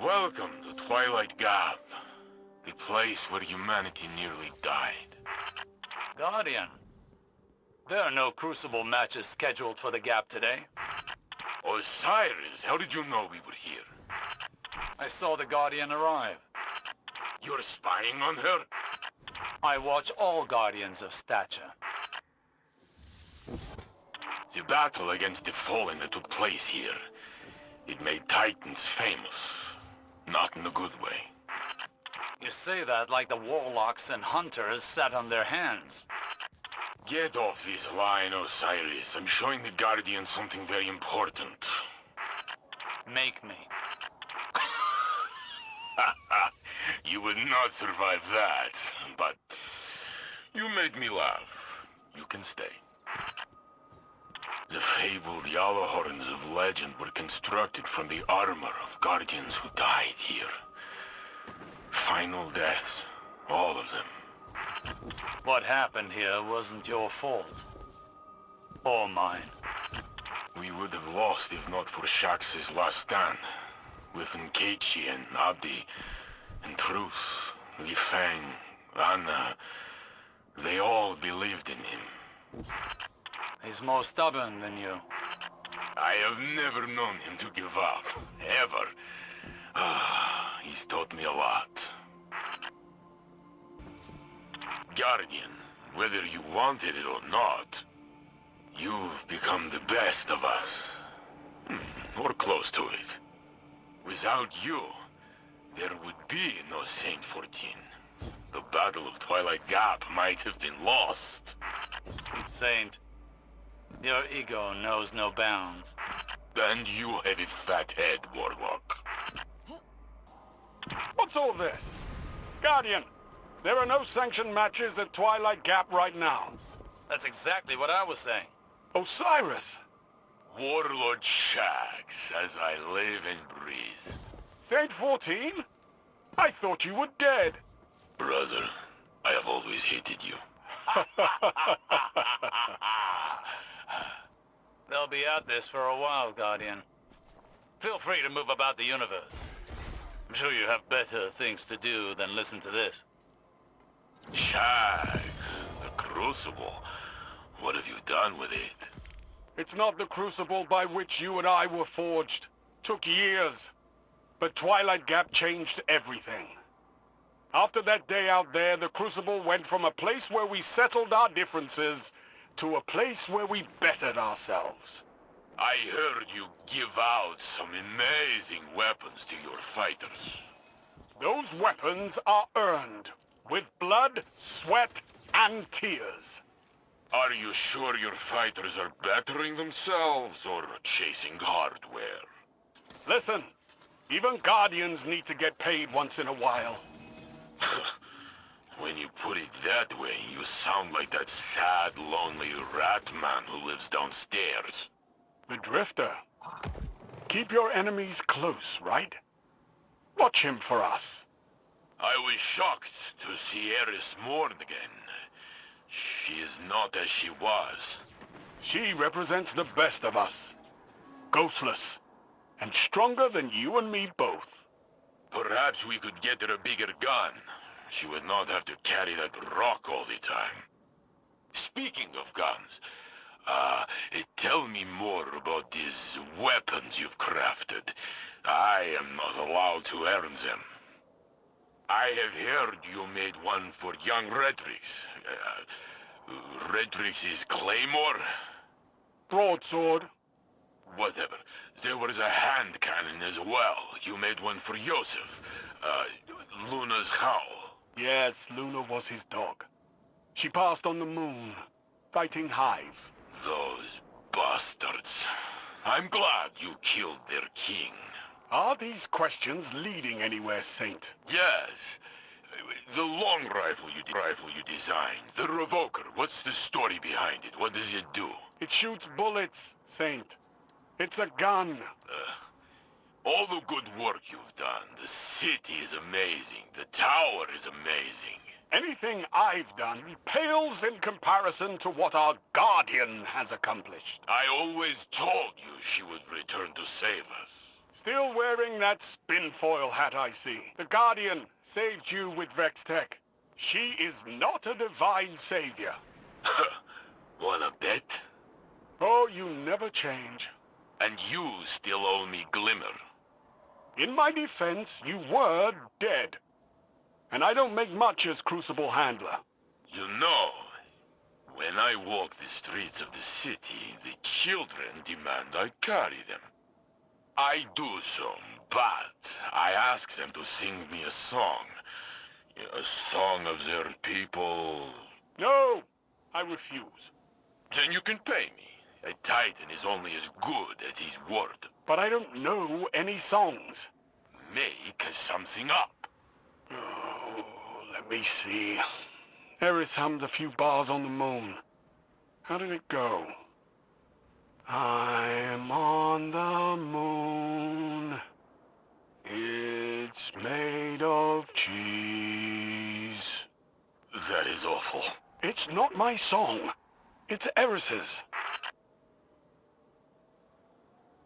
Welcome to Twilight Gap, the place where humanity nearly died. Guardian, there are no Crucible matches scheduled for the Gap today. Osiris, how did you know we were here? I saw the Guardian arrive. You're spying on her? I watch all Guardians of stature. The battle against the Fallen that took place here, it made Titans famous. Not in a good way. You say that like the Warlocks and Hunters sat on their hands. Get off this line, Osiris. I'm showing the Guardians something very important. Make me. You would not survive that, but you made me laugh. You can stay. The fabled yellow horns of legend were constructed from the armor of Guardians who died here. Final deaths, all of them. What happened here wasn't your fault. Or mine. We would have lost if not for Shaxx's last stand. With Nkechi and Abdi, and Truth, Li Feng, Anna, they all believed in him. He's more stubborn than you. I have never known him to give up. Ever. He's taught me a lot. Guardian, whether you wanted it or not, you've become the best of us. Or close to it. Without you, there would be no Saint-14. The Battle of Twilight Gap might have been lost. Saint, your ego knows no bounds. And you have a fat head, Warlock. What's all this? Guardian, there are no sanctioned matches at Twilight Gap right now. That's exactly what I was saying. Osiris! Lord Shaxx, as I live and breathe. Saint-14? I thought you were dead. Brother, I have always hated you. They'll be at this for a while, Guardian. Feel free to move about the universe. I'm sure you have better things to do than listen to this. Shaxx, the Crucible. What have you done with it? It's not the crucible by which you and I were forged. Took years. But Twilight Gap changed everything. After that day out there, the Crucible went from a place where we settled our differences to a place where we bettered ourselves. I heard you give out some amazing weapons to your fighters. Those weapons are earned with blood, sweat, and tears. Are you sure your fighters are bettering themselves or chasing hardware? Listen, even Guardians need to get paid once in a while. When you put it that way, you sound like that sad, lonely rat man who lives downstairs. The Drifter. Keep your enemies close, right? Watch him for us. I was shocked to see Eris mourn again. She is not as she was. She represents the best of us. Ghostless. And stronger than you and me both. Perhaps we could get her a bigger gun. She would not have to carry that rock all the time. Speaking of guns, tell me more about these weapons you've crafted. I am not allowed to earn them. I have heard you made one for young Redrix. Redrix's Claymore? Broadsword. Whatever. There was a hand cannon as well. You made one for Yosef. Luna's Howl. Yes, Luna was his dog. She passed on the moon, fighting Hive. Those bastards. I'm glad you killed their king. Are these questions leading anywhere, Saint? Yes. The long rifle you designed. The revoker. What's the story behind it? What does it do? It shoots bullets, Saint. It's a gun. All the good work you've done. The city is amazing. The tower is amazing. Anything I've done pales in comparison to what our Guardian has accomplished. I always told you she would return to save us. Still wearing that spinfoil hat, I see. The Guardian saved you with Vextech. She is not a divine savior. Wanna bet? Oh, you never change. And you still owe me Glimmer. In my defense, you were dead. And I don't make much as Crucible handler. You know, when I walk the streets of the city, the children demand I carry them. I do so, but I ask them to sing me a song. A song of their people. No, I refuse. Then you can pay me. A Titan is only as good as his word. But I don't know any songs. Make something up. Oh, let me see. Eris hummed a few bars on the moon. How did it go? I'm on the moon. It's made of cheese. That is awful. It's not my song. It's Eris's.